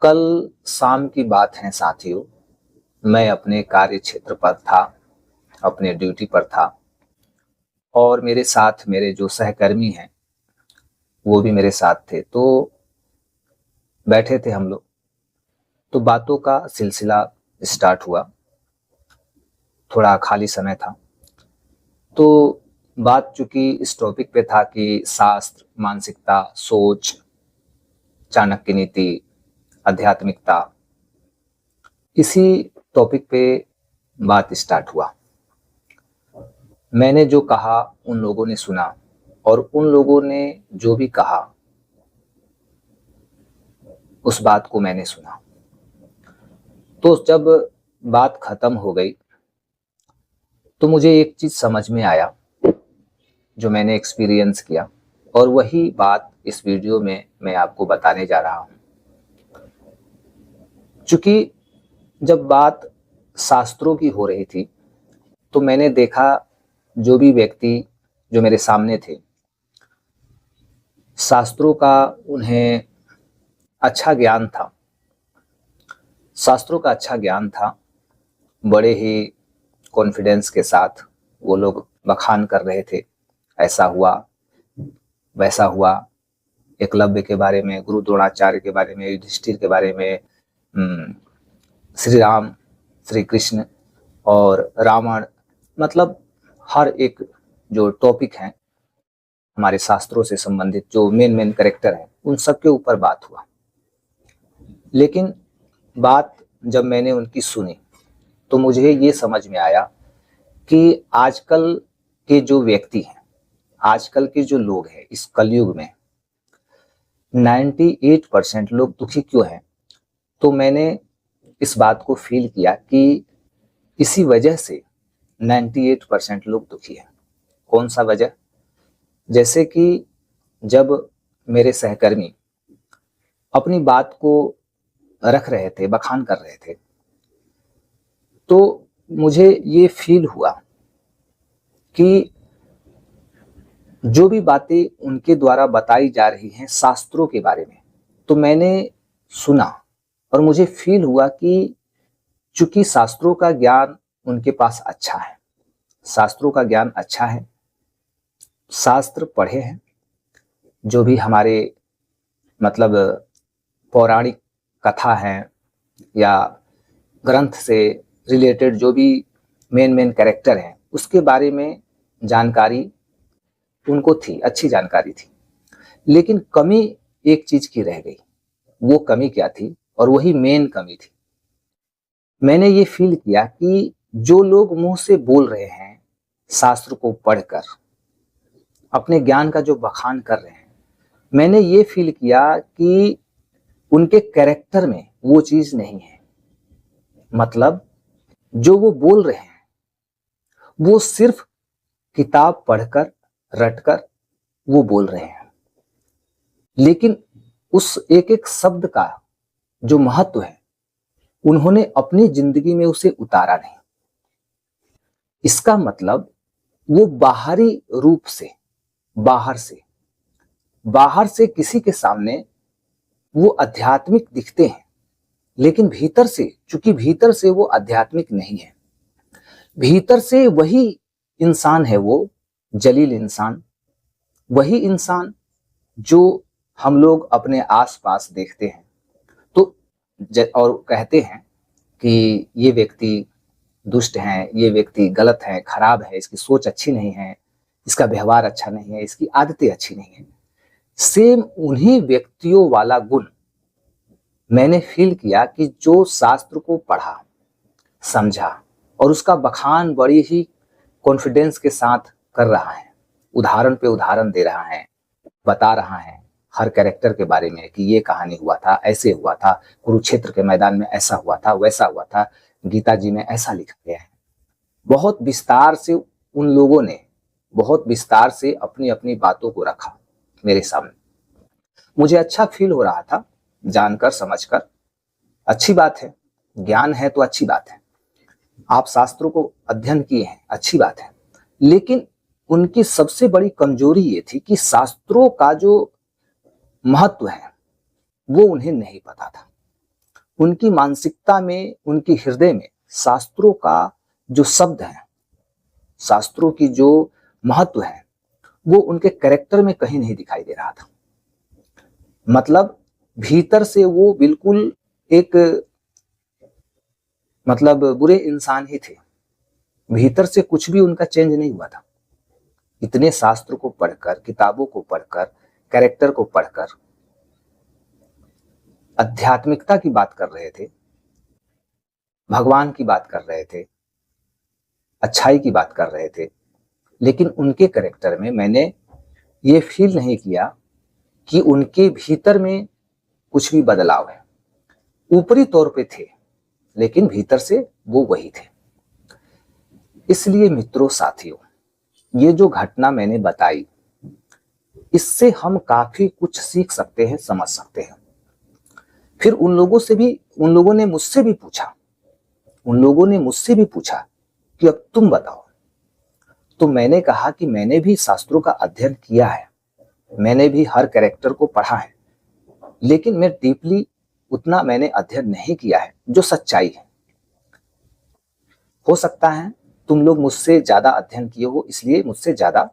कल शाम की बात है साथियों, मैं अपने कार्य क्षेत्र पर था, अपने ड्यूटी पर था और मेरे साथ मेरे जो सहकर्मी हैं वो भी मेरे साथ थे। तो बैठे थे हम लोग, तो बातों का सिलसिला स्टार्ट हुआ। थोड़ा खाली समय था तो बात चूंकि इस टॉपिक पे था कि शास्त्र, मानसिकता, सोच, चाणक्य नीति, आध्यात्मिकता, इसी टॉपिक पे बात स्टार्ट हुआ। मैंने जो कहा उन लोगों ने सुना और उन लोगों ने जो भी कहा उस बात को मैंने सुना। तो जब बात खत्म हो गई तो मुझे एक चीज समझ में आया जो मैंने एक्सपीरियंस किया, और वही बात इस वीडियो में मैं आपको बताने जा रहा हूं। चूंकि जब बात शास्त्रों की हो रही थी तो मैंने देखा जो भी व्यक्ति जो मेरे सामने थे, शास्त्रों का उन्हें अच्छा ज्ञान था, शास्त्रों का अच्छा ज्ञान था। बड़े ही कॉन्फिडेंस के साथ वो लोग बखान कर रहे थे, ऐसा हुआ वैसा हुआ, एकलव्य के बारे में, गुरु द्रोणाचार्य के बारे में, युधिष्ठिर के बारे में, श्री राम, श्री कृष्ण और रावण, मतलब हर एक जो टॉपिक है हमारे शास्त्रों से संबंधित, जो मेन कैरेक्टर है, उन सब के ऊपर बात हुआ। लेकिन बात जब मैंने उनकी सुनी तो मुझे ये समझ में आया कि आजकल के जो व्यक्ति हैं, आजकल के जो लोग हैं, इस कलयुग में 98% लोग दुखी क्यों हैं। तो मैंने इस बात को फील किया कि इसी वजह से 98% लोग दुखी हैं। कौन सा वजह? जैसे कि जब मेरे सहकर्मी अपनी बात को रख रहे थे, बखान कर रहे थे, तो मुझे ये फील हुआ कि जो भी बातें उनके द्वारा बताई जा रही हैं शास्त्रों के बारे में, तो मैंने सुना और मुझे फील हुआ कि चूंकि शास्त्रों का ज्ञान उनके पास अच्छा है, शास्त्रों का ज्ञान अच्छा है, शास्त्र पढ़े हैं, जो भी हमारे मतलब पौराणिक कथा है या ग्रंथ से रिलेटेड जो भी मेन कैरेक्टर हैं, उसके बारे में जानकारी उनको थी, अच्छी जानकारी थी। लेकिन कमी एक चीज की रह गई। वो कमी क्या थी? और वही मेन कमी थी। मैंने ये फील किया कि जो लोग मुंह से बोल रहे हैं, शास्त्र को पढ़कर अपने ज्ञान का जो बखान कर रहे हैं, मैंने ये फील किया कि उनके कैरेक्टर में वो चीज नहीं है। मतलब जो वो बोल रहे हैं वो सिर्फ किताब पढ़कर, रटकर वो बोल रहे हैं, लेकिन उस एक एक शब्द का जो महत्व है उन्होंने अपनी जिंदगी में उसे उतारा नहीं। इसका मतलब वो बाहरी रूप से, बाहर से किसी के सामने वो आध्यात्मिक दिखते हैं, लेकिन भीतर से, चूंकि भीतर से वो आध्यात्मिक नहीं है, भीतर से वही इंसान है, वो जलील इंसान, वही इंसान जो हम लोग अपने आसपास देखते हैं तो और कहते हैं कि ये व्यक्ति दुष्ट है, ये व्यक्ति गलत है, खराब है, इसकी सोच अच्छी नहीं है, इसका व्यवहार अच्छा नहीं है, इसकी आदतें अच्छी नहीं है। सेम उन्हीं व्यक्तियों वाला गुण मैंने फील किया कि जो शास्त्र को पढ़ा, समझा और उसका बखान बड़ी ही कॉन्फिडेंस के साथ कर रहा है, उदाहरण पे उदाहरण दे रहा है, बता रहा है हर कैरेक्टर के बारे में कि ये कहानी हुआ था, ऐसे हुआ था, कुरुक्षेत्र के मैदान में ऐसा हुआ था, वैसा हुआ था, गीता जी में ऐसा लिखा गया है। बहुत विस्तार से उन लोगों ने, बहुत विस्तार से अपनी अपनी बातों को रखा मेरे सामने। मुझे अच्छा फील हो रहा था जानकर, समझकर। अच्छी बात है, ज्ञान है तो अच्छी बात है, आप शास्त्रों को अध्ययन किए हैं, अच्छी बात है। लेकिन उनकी सबसे बड़ी कमजोरी ये थी कि शास्त्रों का जो महत्व है वो उन्हें नहीं पता था। उनकी मानसिकता में, उनके हृदय में शास्त्रों का जो शब्द है, शास्त्रों की जो महत्व है, वो उनके कैरेक्टर में कहीं नहीं दिखाई दे रहा था। मतलब भीतर से वो बिल्कुल एक बुरे इंसान ही थे, भीतर से कुछ भी उनका चेंज नहीं हुआ था। इतने शास्त्र को पढ़कर, किताबों को पढ़कर, कैरेक्टर को पढ़कर आध्यात्मिकता की बात कर रहे थे, भगवान की बात कर रहे थे, अच्छाई की बात कर रहे थे, लेकिन उनके कैरेक्टर में मैंने ये फील नहीं किया कि उनके भीतर में कुछ भी बदलाव है। ऊपरी तौर पे थे, लेकिन भीतर से वो वही थे। इसलिए मित्रों, साथियों, ये जो घटना मैंने बताई, इससे हम काफी कुछ सीख सकते हैं, समझ सकते हैं। फिर उन लोगों ने मुझसे भी पूछा कि अब तुम बताओ। तो मैंने कहा कि मैंने भी शास्त्रों का अध्ययन किया है, मैंने भी हर कैरेक्टर को पढ़ा है, लेकिन मैं डीपली उतना मैंने अध्ययन नहीं किया है जो सच्चाई है। हो सकता है तुम लोग मुझसे ज्यादा अध्ययन किए हो, इसलिए मुझसे ज्यादा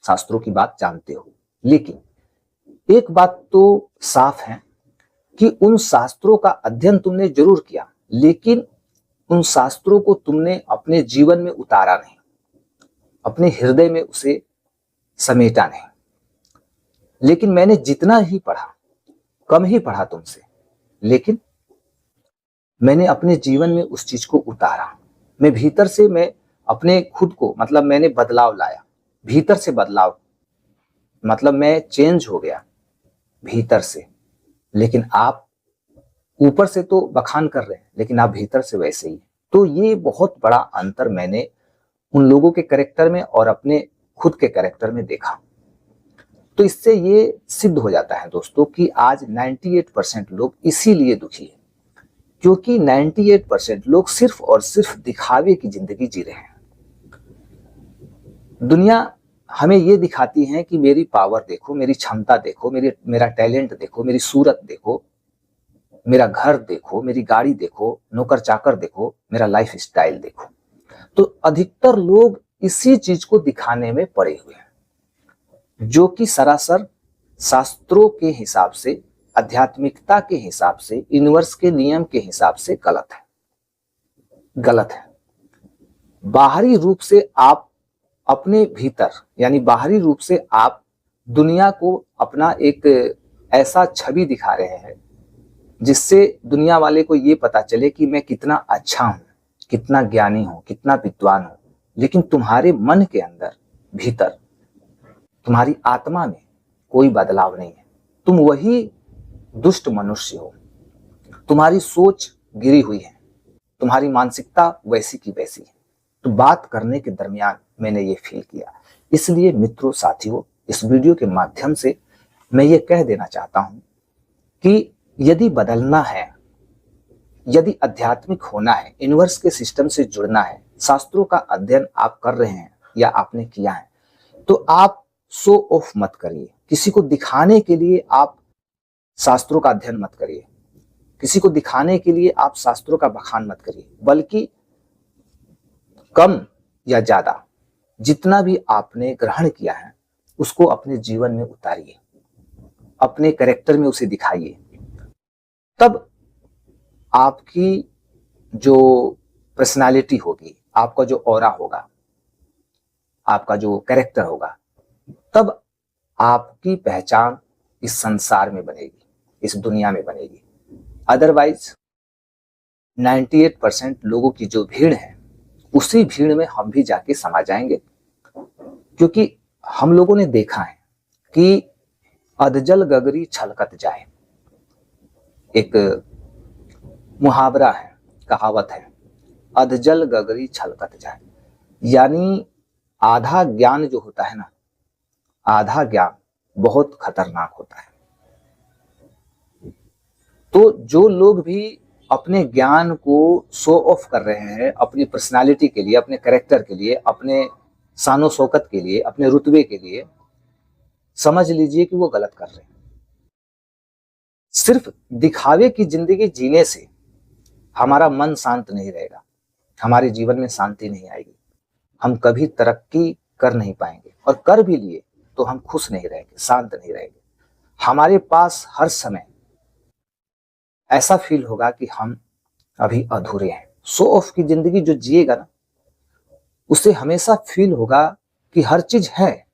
शास्त्रों की बात जानते हो। लेकिन एक बात तो साफ है कि उन शास्त्रों का अध्ययन तुमने जरूर किया, लेकिन उन शास्त्रों को तुमने अपने जीवन में उतारा नहीं, अपने हृदय में उसे समेटा नहीं। लेकिन मैंने जितना ही पढ़ा, कम ही पढ़ा तुमसे, लेकिन मैंने अपने जीवन में उस चीज को उतारा। मैं भीतर से, मैं अपने खुद को, मैंने बदलाव लाया, भीतर से बदलाव, मैं चेंज हो गया भीतर से। लेकिन आप ऊपर से तो बखान कर रहे हैं, लेकिन आप भीतर से वैसे ही। तो ये बहुत बड़ा अंतर मैंने उन लोगों के कैरेक्टर में और अपने खुद के कैरेक्टर में देखा। तो इससे ये सिद्ध हो जाता है दोस्तों कि आज 98% लोग इसीलिए दुखी है, क्योंकि 98% लोग सिर्फ और सिर्फ दिखावे की जिंदगी जी रहे हैं। दुनिया हमें ये दिखाती है कि मेरी पावर देखो, मेरी क्षमता देखो, मेरा टैलेंट देखो, मेरी सूरत देखो, मेरा घर देखो, मेरी गाड़ी देखो, नौकर चाकर देखो, मेरा लाइफ स्टाइल देखो। तो अधिकतर लोग इसी चीज को दिखाने में पड़े हुए हैं, जो कि सरासर शास्त्रों के हिसाब से, आध्यात्मिकता के हिसाब से, यूनिवर्स के नियम के हिसाब से गलत है। बाहरी रूप से आप अपने भीतर, यानी बाहरी रूप से आप दुनिया को अपना एक ऐसा छवि दिखा रहे हैं जिससे दुनिया वाले को ये पता चले कि मैं कितना अच्छा हूं, कितना ज्ञानी हूं, कितना विद्वान हूं। लेकिन तुम्हारे मन के अंदर, भीतर, तुम्हारी आत्मा में कोई बदलाव नहीं है। तुम वही दुष्ट मनुष्य हो, तुम्हारी सोच गिरी हुई है, तुम्हारी मानसिकता वैसी की वैसी है। तो बात करने के दरमियान मैंने ये फील किया। इसलिए मित्रों, साथियों, इस वीडियो के माध्यम से मैं ये कह देना चाहता हूं कि यदि बदलना है, यदि आध्यात्मिक होना है, यूनिवर्स के सिस्टम से जुड़ना है, शास्त्रों का अध्ययन आप कर रहे हैं या आपने किया है, तो आप शो ऑफ मत करिए। किसी को दिखाने के लिए आप शास्त्रों का अध्ययन मत करिए, किसी को दिखाने के लिए आप शास्त्रों का बखान मत करिए, बल्कि कम या ज्यादा जितना भी आपने ग्रहण किया है उसको अपने जीवन में उतारिए, अपने कैरेक्टर में उसे दिखाइए। तब आपकी जो पर्सनालिटी होगी, आपका जो ऑरा होगा, आपका जो कैरेक्टर होगा, तब आपकी पहचान इस संसार में बनेगी, इस दुनिया में बनेगी। अदरवाइज 98% लोगों की जो भीड़ है, उसी भीड़ में हम भी जाके समा जाएंगे। क्योंकि हम लोगों ने देखा है कि अधजल गगरी छलकत जाए, एक मुहावरा है, कहावत है, अधजल गगरी छलकत जाए। यानी आधा ज्ञान जो होता है ना, आधा ज्ञान बहुत खतरनाक होता है। तो जो लोग भी अपने ज्ञान को शो ऑफ कर रहे हैं, अपनी पर्सनालिटी के लिए, अपने कैरेक्टर के लिए, अपने शानो शौकत के लिए, अपने रुतबे के लिए, समझ लीजिए कि वो गलत कर रहे हैं। सिर्फ दिखावे की जिंदगी जीने से हमारा मन शांत नहीं रहेगा, हमारे जीवन में शांति नहीं आएगी, हम कभी तरक्की कर नहीं पाएंगे, और कर भी लिए तो हम खुश नहीं रहेंगे, शांत नहीं रहेंगे। हमारे पास हर समय ऐसा फील होगा कि हम अभी अधूरे हैं। शो ऑफ की जिंदगी जो जिएगा ना, उसे हमेशा फील होगा कि हर चीज है,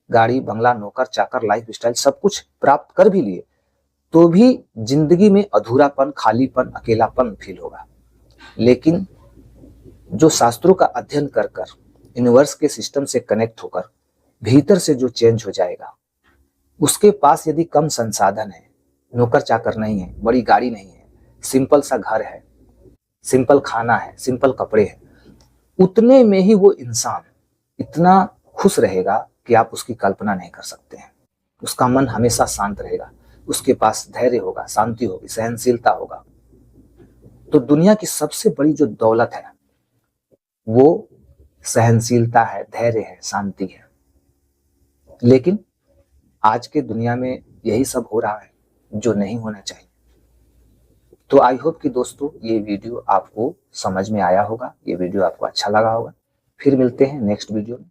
गाड़ी बंगला नौकर चाकर लाइफ स्टाइल सब कुछ प्राप्त कर भी लिए तो भी जिंदगी में अधूरापन, खालीपन, अकेलापन फील होगा। लेकिन जो शास्त्रों का अध्ययन कर कर, यूनिवर्स के सिस्टम से कनेक्ट होकर भीतर से जो चेंज हो जाएगा, उसके पास यदि कम संसाधन है, नौकर चाकर नहीं है, बड़ी गाड़ी नहीं है, सिंपल सा घर है, सिंपल खाना है, सिंपल कपड़े हैं, उतने में ही वो इंसान इतना खुश रहेगा कि आप उसकी कल्पना नहीं कर सकते हैं। उसका मन हमेशा शांत रहेगा, उसके पास धैर्य होगा, शांति होगी, सहनशीलता होगा। तो दुनिया की सबसे बड़ी जो दौलत है वो सहनशीलता है, धैर्य है, शांति है। लेकिन आज के दुनिया में यही सब हो रहा है जो नहीं होना चाहिए। तो आई होप कि दोस्तों ये वीडियो आपको समझ में आया होगा, ये वीडियो आपको अच्छा लगा होगा। फिर मिलते हैं नेक्स्ट वीडियो में।